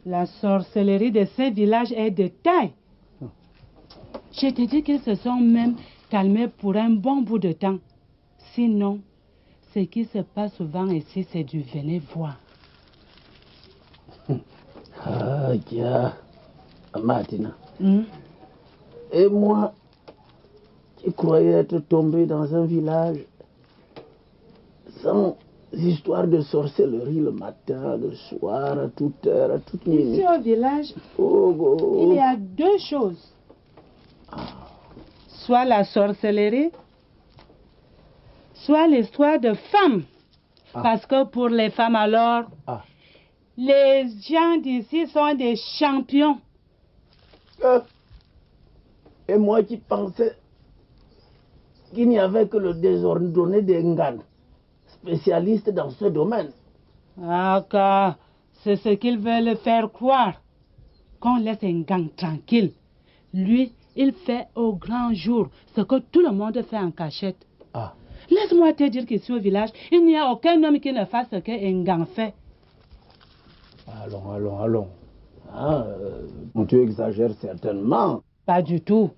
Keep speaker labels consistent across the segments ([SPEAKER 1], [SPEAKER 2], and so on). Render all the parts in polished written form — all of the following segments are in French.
[SPEAKER 1] La sorcellerie de ces villages est de taille. Je te dis qu'ils se sont même calmés pour un bon bout de temps. Sinon, ce qui se passe souvent ici, c'est du venez voir.
[SPEAKER 2] Ah, tiens, Martina. Et moi, tu croyais être tombé dans un village sans histoire de sorcellerie le matin, le soir, à toute heure, à toute minute.
[SPEAKER 1] Ici au village, il y a deux choses. Soit la sorcellerie, soit l'histoire de femmes. Parce que pour les femmes alors, les gens d'ici sont des champions.
[SPEAKER 2] Et moi qui pensais qu'il n'y avait que le désordonné des Ngane, spécialiste dans ce domaine.
[SPEAKER 1] Ah, car c'est ce qu'ils veulent faire croire. Qu'on laisse un gang tranquille. Lui, il fait au grand jour ce que tout le monde fait en cachette. Laisse-moi te dire qu'ici au village, il n'y a aucun homme qui ne fasse ce qu'un gang fait.
[SPEAKER 2] Allons. Tu exagères certainement.
[SPEAKER 1] Pas du tout.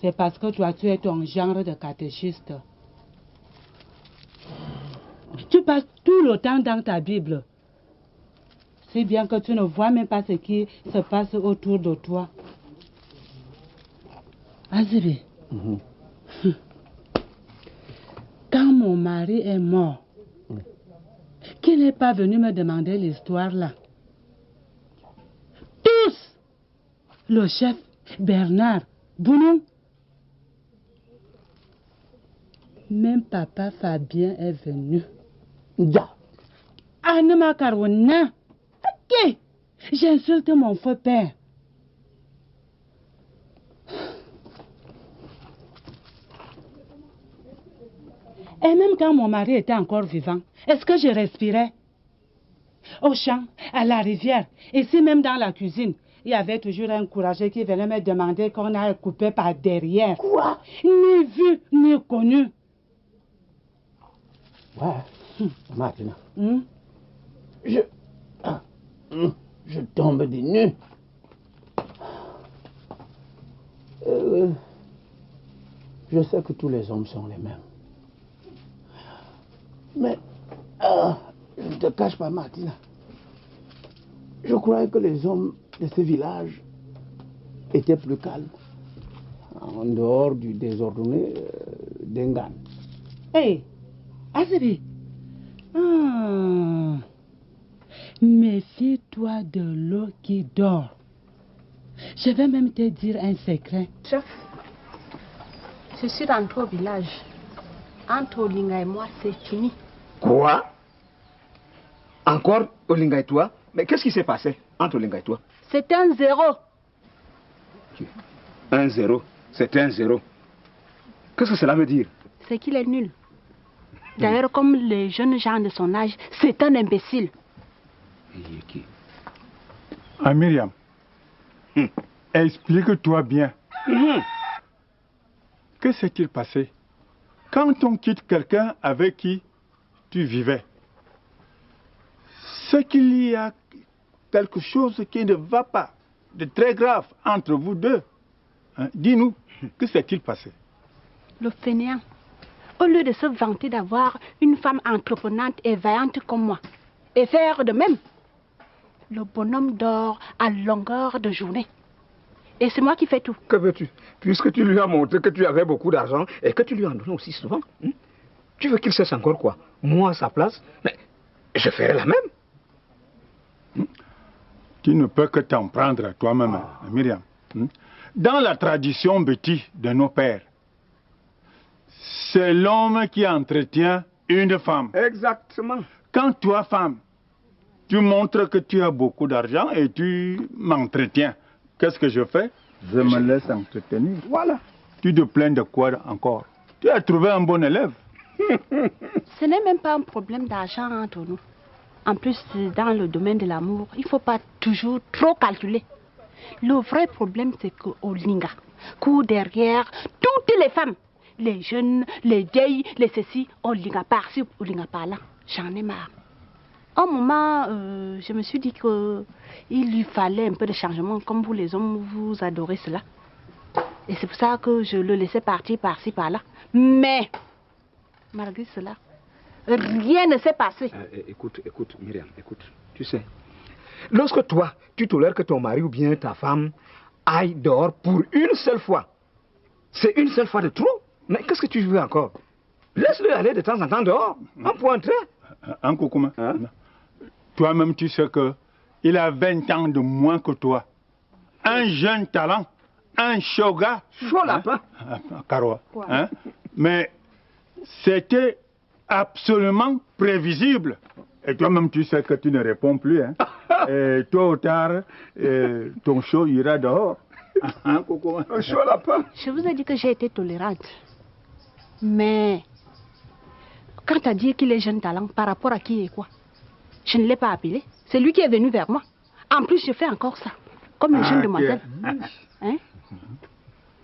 [SPEAKER 1] C'est parce que toi, tu es ton genre de catéchiste. Tu passes tout le temps dans ta Bible. Si bien que tu ne vois même pas ce qui se passe autour de toi. Azibé, quand mon mari est mort, qui n'est pas venu me demander l'histoire là? Tous! Le chef, Bernard, Bounou. Même papa Fabien est venu. Anima Karwana. Ok. J'insulte mon faux père. Et même quand mon mari était encore vivant, est-ce que je respirais? Au champ, à la rivière, ici même dans la cuisine, il y avait toujours un courageux qui venait me demander qu'on aille couper par derrière.
[SPEAKER 2] Quoi?
[SPEAKER 1] Ni vu, ni connu.
[SPEAKER 2] Ouais, Martina. Je tombe des nues. Je sais que tous les hommes sont les mêmes. Mais, je ne te cache pas, Martina. Je croyais que les hommes de ce village étaient plus calmes. En dehors du désordonné d'Engan.
[SPEAKER 1] Hey, Azeri. Méfie-toi de l'eau qui dort. Je vais même te dire un secret.
[SPEAKER 3] Chef, je suis rentré au village. Entre Olinga et moi, c'est fini.
[SPEAKER 4] Quoi? Encore Olinga et toi? Mais qu'est-ce qui s'est passé entre Olinga et toi?
[SPEAKER 3] C'est un 0.
[SPEAKER 4] 1-0, c'est 1-0. Qu'est-ce que cela veut dire?
[SPEAKER 3] C'est qu'il est nul. D'ailleurs, comme les jeunes gens de son âge, c'est un imbécile.
[SPEAKER 5] Myriam, explique-toi bien. Que s'est-il passé quand on quitte quelqu'un avec qui tu vivais? C'est qu'il y a quelque chose qui ne va pas, de très grave entre vous deux. Dis-nous, que s'est-il passé?
[SPEAKER 3] Le fainéant, au lieu de se vanter d'avoir une femme entreprenante et vaillante comme moi, et faire de même, le bonhomme dort à longueur de journée. Et c'est moi qui fais tout.
[SPEAKER 4] Que veux-tu? Puisque tu lui as montré que tu avais beaucoup d'argent et que tu lui en donnais aussi souvent, tu veux qu'il cesse encore quoi? Moi à sa place, mais je ferai la même.
[SPEAKER 5] Tu ne peux que t'en prendre à toi-même, Myriam. Dans la tradition bêtise de nos pères, c'est l'homme qui entretient une femme.
[SPEAKER 4] Exactement.
[SPEAKER 5] Quand toi, femme, tu montres que tu as beaucoup d'argent et tu m'entretiens, qu'est-ce que je fais? Je me laisse entretenir. Voilà. Tu te plains de quoi encore? Tu as trouvé un bon élève.
[SPEAKER 3] Ce n'est même pas un problème d'argent entre nous. En plus, dans le domaine de l'amour, il ne faut pas toujours trop calculer. Le vrai problème, c'est qu'au Linga, court derrière toutes les femmes. Les jeunes, les vieilles, les ceci, au Linga par-ci, au Linga par-là. J'en ai marre. un moment, je me suis dit qu'il lui fallait un peu de changement. Comme vous les hommes, vous adorez cela. Et c'est pour ça que je le laissais partir par-ci, par-là. Mais, malgré cela, rien ne s'est passé.
[SPEAKER 4] Écoute, Myriam, écoute. Tu sais, lorsque toi, tu tolères que ton mari ou bien ta femme aille dehors pour une seule fois, c'est une seule fois de trop. Mais qu'est-ce que tu veux encore? Laisse-le aller de temps en temps dehors, un point trait.
[SPEAKER 5] Un coucou, hein? Toi-même, tu sais que il a 20 ans de moins que toi. Un jeune talent, un shoga.
[SPEAKER 4] Chaud lapin.
[SPEAKER 5] Caro, hein? Mais c'était absolument prévisible. Et toi-même, tu sais que tu ne réponds plus. Hein? Et tôt ou tard, ton show ira dehors. Hein, coucou?
[SPEAKER 4] Un chaud lapin.
[SPEAKER 3] Je vous ai dit que j'ai été tolérante. Mais, quand tu as dit qu'il est jeune talent, par rapport à qui et quoi? Je ne l'ai pas appelé. C'est lui qui est venu vers moi. En plus, je fais encore ça. Comme une jeune demoiselle. Hein?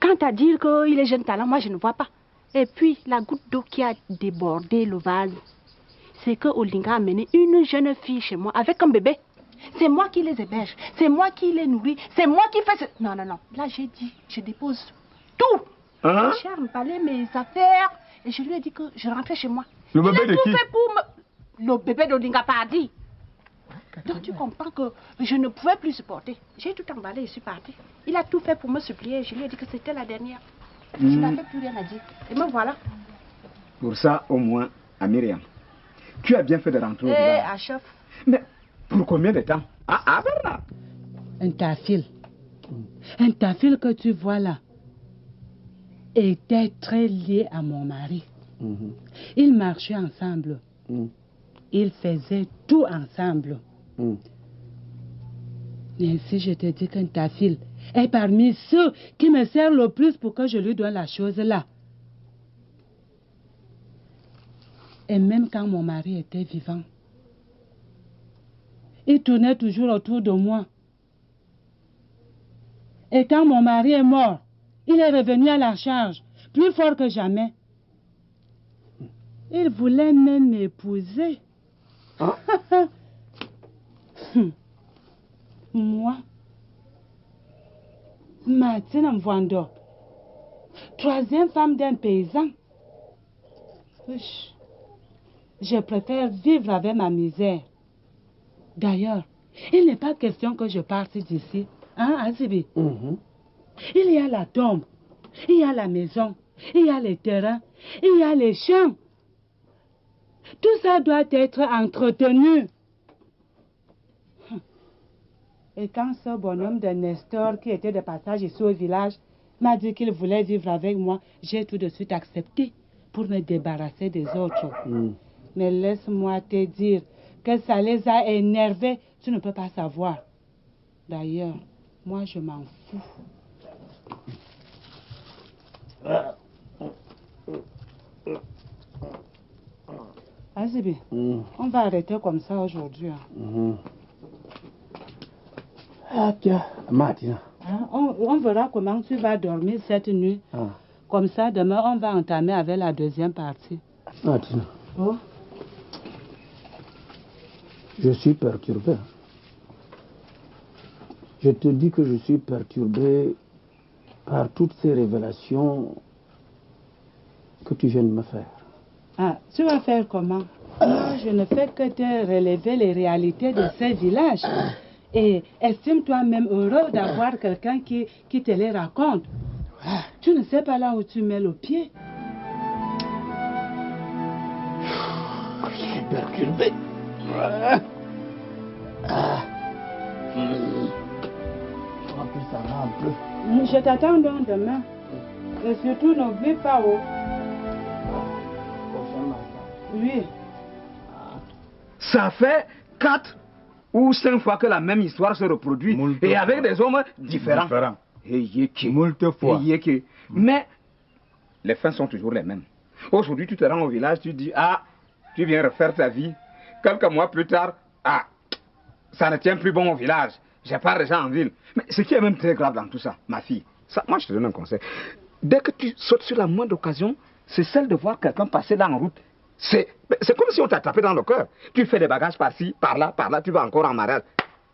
[SPEAKER 3] Quand tu as dit qu'il est jeune talent, moi, je ne vois pas. Et puis, la goutte d'eau qui a débordé le vase, c'est que Olinga a amené une jeune fille chez moi avec un bébé. C'est moi qui les héberge. C'est moi qui les nourris. C'est moi qui fais... Non, non, non. Là, j'ai dit, je dépose tout. J'ai emballé mes affaires et je lui ai dit que je rentrais chez moi.
[SPEAKER 5] Le bébé de qui?
[SPEAKER 3] Le bébé d'Olinga Pardi. Donc tu comprends que je ne pouvais plus supporter. J'ai tout emballé et je suis partie. Il a tout fait pour me supplier. Je lui ai dit que c'était la dernière. Je n'avais plus rien à dire. Et me voilà.
[SPEAKER 4] Pour ça, au moins, à Myriam, tu as bien fait de rentrer au village.
[SPEAKER 3] À chef.
[SPEAKER 4] Mais pour combien de temps? Bernard.
[SPEAKER 1] Un tafil. Un tafil que tu vois là était très lié à mon mari. Ils marchaient ensemble. Ils faisaient tout ensemble. Mais si je te dis qu'un tafil est parmi ceux qui me servent le plus pour que je lui donne la chose là. Et même quand mon mari était vivant, il tournait toujours autour de moi. Et quand mon mari est mort, il est revenu à la charge, plus fort que jamais. Il voulait même m'épouser. Moi, Martine Mvando, troisième femme d'un paysan. Je préfère vivre avec ma misère. D'ailleurs, il n'est pas question que je parte d'ici. Hein, Azibi? Il y a la tombe, il y a la maison, il y a les terrains, il y a les champs. Tout ça doit être entretenu. Et quand ce bonhomme de Nestor, qui était de passage ici au village, m'a dit qu'il voulait vivre avec moi, j'ai tout de suite accepté pour me débarrasser des autres. Mais laisse-moi te dire que ça les a énervés, tu ne peux pas savoir. D'ailleurs, moi je m'en fous. Azibi, on va arrêter comme ça aujourd'hui.
[SPEAKER 2] Ah tiens, Martina.
[SPEAKER 1] On verra comment tu vas dormir cette nuit. Comme ça, demain, on va entamer avec la deuxième partie.
[SPEAKER 2] Martina.
[SPEAKER 1] Oh.
[SPEAKER 2] Je suis perturbé. Je te dis que je suis perturbé par toutes ces révélations que tu viens de me faire.
[SPEAKER 1] Tu vas faire comment? Moi, je ne fais que te relever les réalités de ces villages. Et estime-toi même heureux d'avoir quelqu'un qui te les raconte. Tu ne sais pas là où tu mets le pied.
[SPEAKER 2] Je suis perturbé. Je crois que ça va un peu.
[SPEAKER 1] Je t'attends donc demain. Et surtout, n'oublie pas où. Oui.
[SPEAKER 4] Ça fait 4 ou 5 fois que la même histoire se reproduit. Et avec des hommes différents.
[SPEAKER 5] Moult fois.
[SPEAKER 4] Mais les fins sont toujours les mêmes. Aujourd'hui, tu te rends au village, tu dis, tu viens refaire ta vie. Quelques mois plus tard, ça ne tient plus bon au village. J'ai pas déjà en ville. Mais ce qui est même très grave dans tout ça, ma fille, moi je te donne un conseil. Dès que tu sautes sur la moindre occasion, c'est celle de voir quelqu'un passer là en route C'est comme si on t'a tapé dans le cœur. Tu fais des bagages par-ci, par-là, tu vas encore en mariage.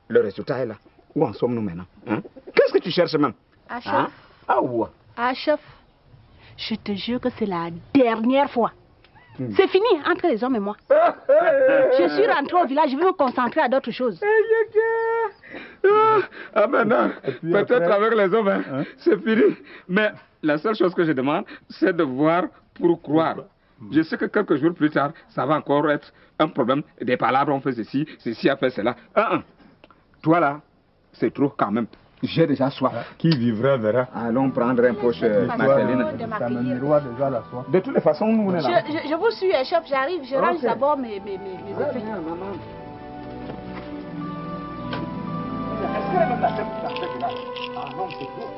[SPEAKER 4] Le résultat est là. Où en sommes-nous maintenant, hein? Qu'est-ce que tu cherches même?
[SPEAKER 3] Achef.
[SPEAKER 4] Hein? Ah, où?
[SPEAKER 3] Achef, je te jure que c'est la dernière fois. C'est fini entre les hommes et moi. Je suis rentrée au village, je vais me concentrer à d'autres choses.
[SPEAKER 4] Ah ben non, peut-être avec les hommes, hein, c'est fini. Mais la seule chose que je demande, c'est de voir pour croire. Je sais que quelques jours plus tard, ça va encore être un problème. Des palabres, on fait ceci, ceci a fait cela. Toi là, c'est trop quand même. J'ai déjà soif.
[SPEAKER 5] Qui vivra verra.
[SPEAKER 4] Allons prendre un poche, Marceline.
[SPEAKER 5] Ça me miroir déjà la soif.
[SPEAKER 4] De toutes les façons, nous on est là.
[SPEAKER 3] Je vous suis, chef, j'arrive, je range d'abord mes effets.
[SPEAKER 4] Est-ce qu'elle est même la tête qui l'a fait là? Ah non, c'est trop.